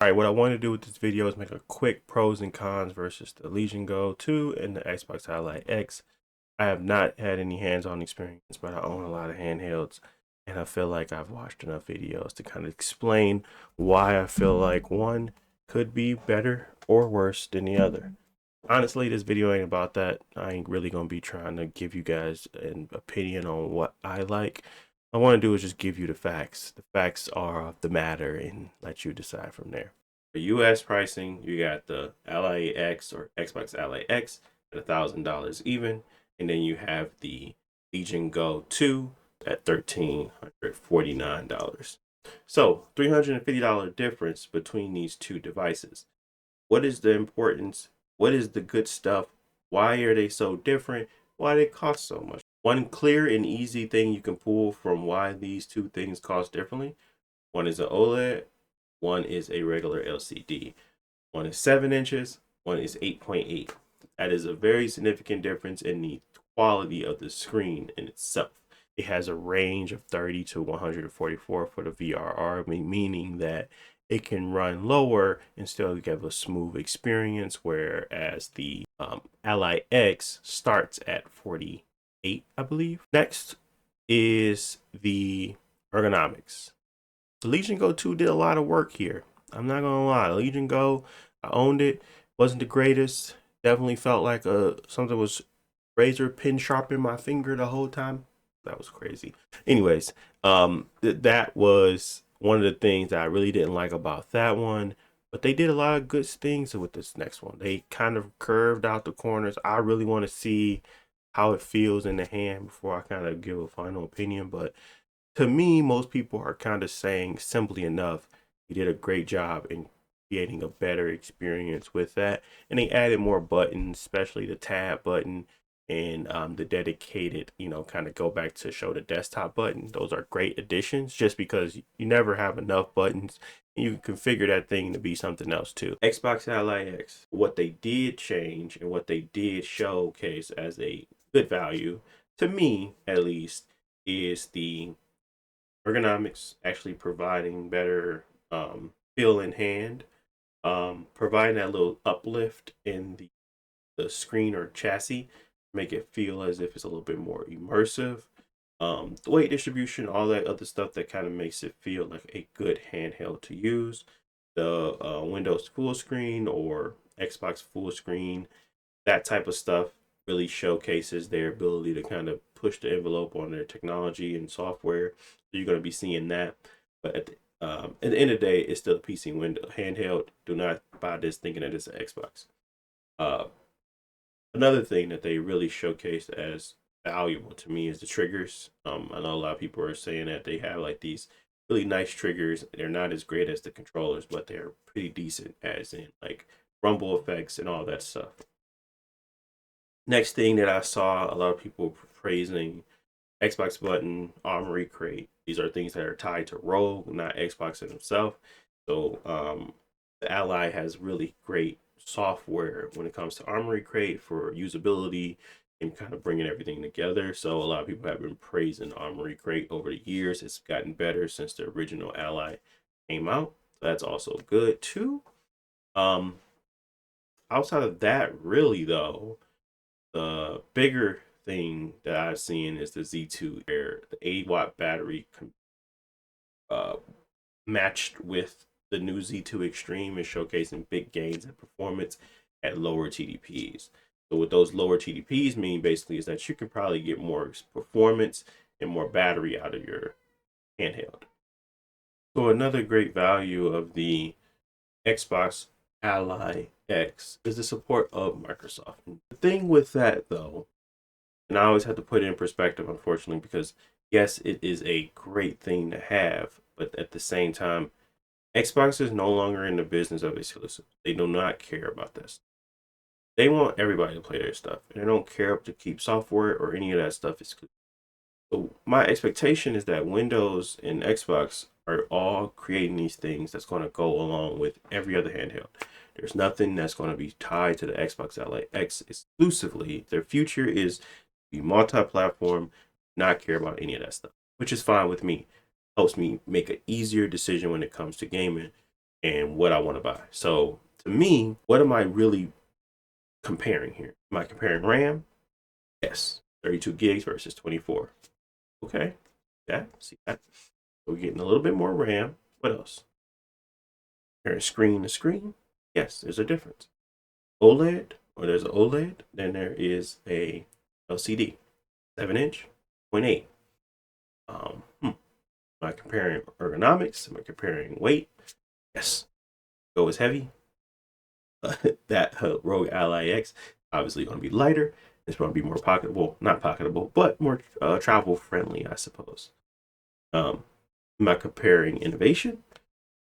All right, what I want to do with this video is make a quick pros and cons versus the Legion Go 2 and the Xbox Ally X. I have not had any hands-on experience, but I own a lot of handhelds, and I feel like I've watched enough videos to kind of explain why I feel like one could be better or worse than the other. Honestly, this video ain't about that. I ain't really gonna be trying to give you guys an opinion on what I like. I want to do is just give you the facts. The facts are the matter and let you decide from there. For US pricing, you got the Ally X or Xbox Ally X at $1,000 even, and then you have the Legion Go 2 at $1,349. So $350 difference between these two devices. What is the importance? What is the good stuff? Why are they so different? Why they cost so much? One clear and easy thing you can pull from why these two things cost differently. One is an OLED, one is a regular LCD. One is 7 inches, one is 8.8. That is a very significant difference in the quality of the screen in itself. It has a range of 30 to 144 for the VRR, meaning that it can run lower and still give a smooth experience, whereas the Ally X starts at 48, I believe. Next is the ergonomics. The Legion Go 2 did a lot of work here. I'm not gonna lie. Legion Go, I owned it. Wasn't the greatest. Definitely felt like something was razor pin sharp in my finger the whole time. That was crazy. Anyways, that was one of the things that I really didn't like about that one. But they did a lot of good things with this next one. They kind of curved out the corners. I really want to see how it feels in the hand before I kind of give a final opinion. But to me, most people are kind of saying simply enough, he did a great job in creating a better experience with that. And they added more buttons, especially the tab button and the dedicated, kind of go back to show the desktop button. Those are great additions just because you never have enough buttons. And you can configure that thing to be something else too. Xbox Ally X, what they did change and what they did showcase as a good value, to me at least, is the ergonomics, actually providing better feel in hand, providing that little uplift in the screen or chassis, make it feel as if it's a little bit more immersive. The weight distribution, all that other stuff that kind of makes it feel like a good handheld to use. The Windows full screen or Xbox full screen, that type of stuff really showcases their ability to kind of push the envelope on their technology and software. So you're going to be seeing that. But at the end of the day, it's still a PC window handheld. Do not buy this thinking that it's an Xbox. Uh, Another thing that they really showcased as valuable to me is the triggers. I know a lot of people are saying that they have like these really nice triggers. They're not as great as the controllers, but they're pretty decent, as in like rumble effects and all that stuff. Next thing that I saw a lot of people praising, Xbox button, Armory Crate. These are things that are tied to Rogue, not Xbox in itself. So the Ally has really great software when it comes to Armory Crate for usability and kind of bringing everything together. So a lot of people have been praising Armory Crate over the years. It's gotten better since the original Ally came out. That's also good too. Um, Outside of that, really though, the bigger thing that I've seen is the Z2 Air, the 80-watt battery uh, matched with the new Z2 Extreme is showcasing big gains in performance at lower TDPs. So what those lower TDPs mean basically is that you can probably get more performance and more battery out of your handheld. So another great value of the Xbox Ally X is the support of Microsoft. The thing with that though, and I always have to put it in perspective, unfortunately, because yes, it is a great thing to have, but at the same time, Xbox is no longer in the business of exclusive. They do not care about this. They want everybody to play their stuff, and they don't care to keep software or any of that stuff exclusive. So my expectation is that Windows and Xbox are all creating these things that's going to go along with every other handheld. There's nothing that's going to be tied to the Xbox Ally X exclusively. Their future is be multi-platform, not care about any of that stuff, which is fine with me. Helps me make an easier decision when it comes to gaming. and what I want to buy. So to me, what am I really comparing here? Am I comparing RAM? Yes. 32 gigs versus 24. Okay. Yeah, see that. So we're getting a little bit more RAM. What else? Comparing screen to screen. Yes, there's a difference. OLED, or there's an OLED, then there is a LCD, 7-inch, 0.8. Am I comparing ergonomics? Am I comparing weight? Yes. Go is heavy. That Rogue Ally X obviously going to be lighter. It's going to be more pocketable, not pocketable, but more travel friendly, I suppose. Am I comparing innovation?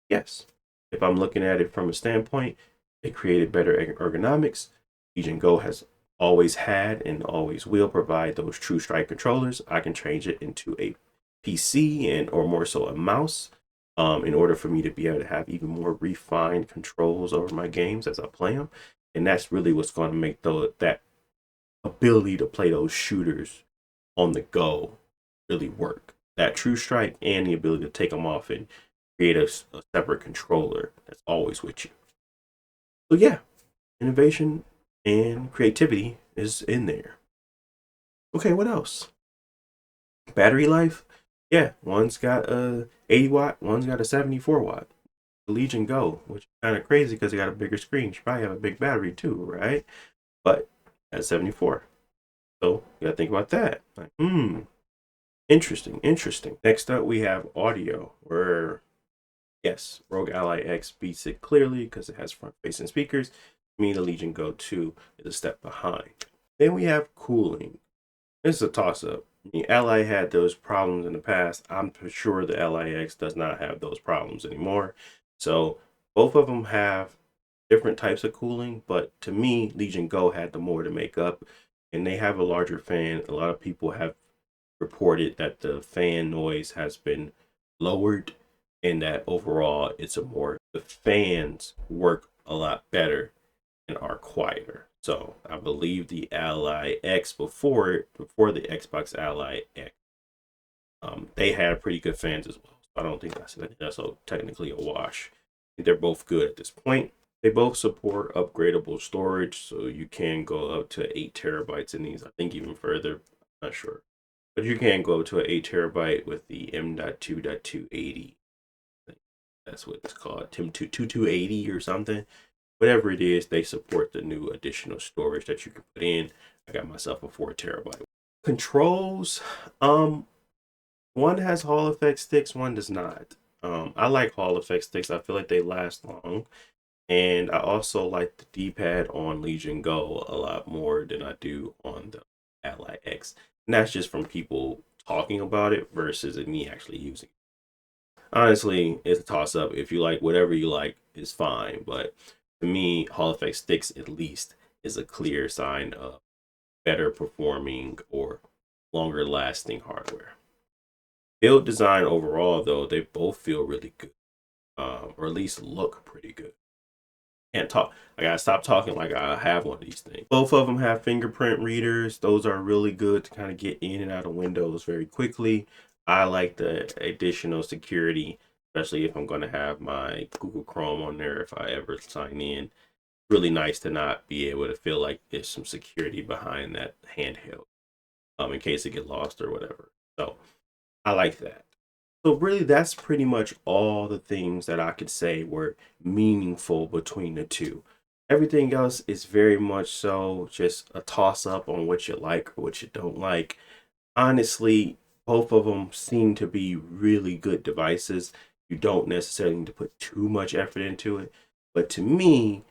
Yes. If I'm looking at it from a standpoint, it created better ergonomics. Legion Go has always had and always will provide those true strike controllers. I can change it into a PC and or more so a mouse in order for me to be able to have even more refined controls over my games as I play them. And that's really what's going to make that ability to play those shooters on the go really work. That true strike and the ability to take them off and create a separate controller that's always with you. So yeah, innovation and creativity is in there. Okay, what else? Battery life. Yeah, one's got a 80 watt, one's got a 74 watt. The Legion Go, which is kind of crazy because they got a bigger screen. You should probably have a big battery too, right? But at 74. So you gotta think about that. Like, interesting, interesting. Next up, we have audio, where yes, Rogue Ally X beats it clearly because it has front-facing speakers. To me, the Legion Go 2 is a step behind. Then we have cooling. This is a toss-up. The Ally had those problems in the past. I'm sure the Ally X does not have those problems anymore. So both of them have different types of cooling, but to me, Legion Go had the more to make up, and they have a larger fan. A lot of people have reported that the fan noise has been lowered and that overall the fans work a lot better and are quieter. So I believe the Ally X before the Xbox Ally X, they had pretty good fans as well. So I don't think that's so technically a wash. I think they're both good at this point. They both support upgradable storage, so you can go up to 8 terabytes in these. I think even further. I'm not sure. But you can go to an 8 terabyte with the M.2.280. That's what it's called, TIM 2280 or something. Whatever it is, they support the new additional storage that you can put in. I got myself a 4 terabyte. Controls, one has Hall effect sticks, one does not. I like Hall effect sticks. I feel like they last long. And I also like the D-pad on Legion Go a lot more than I do on the Ally X. And that's just from people talking about it versus me actually using it. Honestly, it's a toss up. If you like whatever you like, is fine. But to me, Hall effect sticks at least is a clear sign of better performing or longer lasting hardware. Build design overall, though, they both feel really good, or at least look pretty good. Can't talk. I gotta stop talking like I have one of these things. Both of them have fingerprint readers. Those are really good to kind of get in and out of windows very quickly. I like the additional security, especially if I'm going to have my Google Chrome on there if I ever sign in. Really nice to not be able to feel like there's some security behind that handheld, in case it get lost or whatever. So I like that. So really, that's pretty much all the things that I could say were meaningful between the two. Everything else is very much so just a toss up on what you like or what you don't like. Honestly, both of them seem to be really good devices. You don't necessarily need to put too much effort into it. But to me,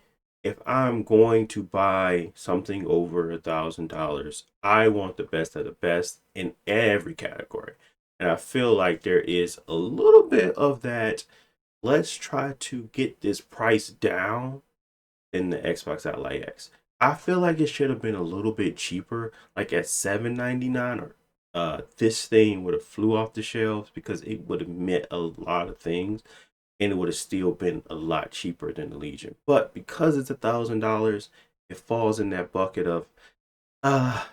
if I'm going to buy something over $1,000, I want the best of the best in every category. And I feel like there is a little bit of that. Let's try to get this price down in the Xbox Ally X. I feel like it should have been a little bit cheaper, like at $799, or this thing would have flew off the shelves because it would have meant a lot of things and it would have still been a lot cheaper than the Legion. But because it's $1,000, it falls in that bucket of uh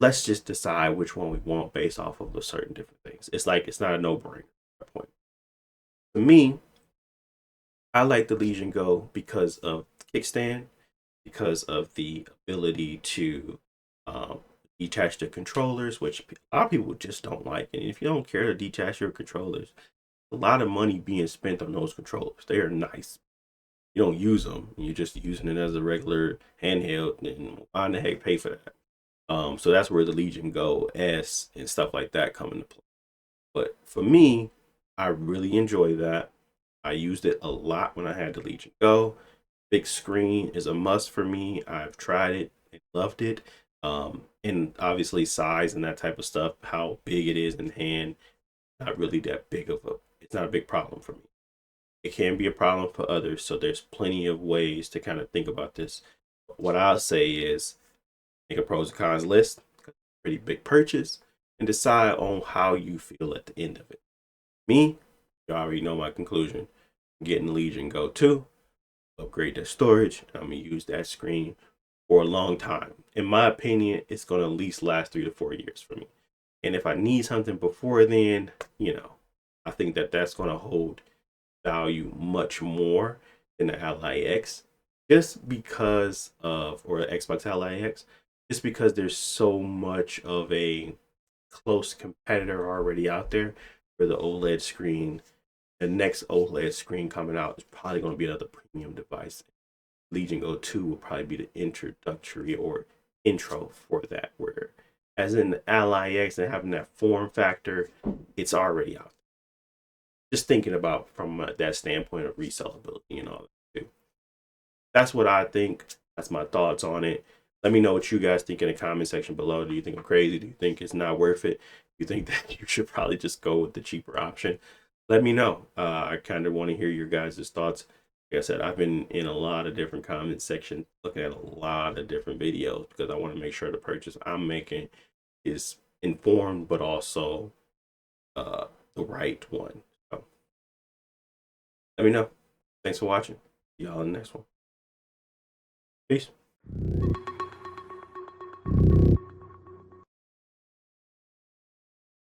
let's just decide which one we want based off of the certain different things. It's like it's not a no-brainer at that point. To me, I like the Legion Go because of the kickstand, because of the ability to um, detach the controllers, which a lot of people just don't like. And if you don't care to detach your controllers, a lot of money being spent on those controllers. They are nice. You don't use them. You're just using it as a regular handheld, and why in the heck pay for that? So that's where the Legion Go S and stuff like that come into play. But for me, I really enjoy that. I used it a lot when I had the Legion Go. Big screen is a must for me. I've tried it and loved it. And obviously size and that type of stuff, how big it is in hand, not really that big of a, it's not a big problem for me. It can be a problem for others, so there's plenty of ways to kind of think about this. What I'll say is make a pros and cons list, pretty big purchase, and decide on how you feel at the end of it. Me, you already know my conclusion. Getting Legion Go 2, upgrade their storage, and I'm gonna use that screen for a long time. In my opinion, it's gonna at least last 3 to 4 years for me. And if I need something before then, you know, I think that that's gonna hold value much more than the Ally X, just because of, or the Xbox Ally X, just because there's so much of a close competitor already out there for the OLED screen. The next OLED screen coming out is probably going to be another premium device. Legion Go 2 will probably be the introductory or intro for that, where as in the Ally X and having that form factor, it's already out. Just thinking about from that standpoint of resellability and all that too. That's what I think. That's my thoughts on it. Let me know what you guys think in the comment section below. Do you think I'm crazy? Do you think it's not worth it? Do you think that you should probably just go with the cheaper option? Let me know. I kind of want to hear your guys' thoughts. Like I said, I've been in a lot of different comment sections, looking at a lot of different videos because I want to make sure the purchase I'm making is informed, but also uh, the right one. So let me know. Thanks for watching. See y'all in the next one. Peace.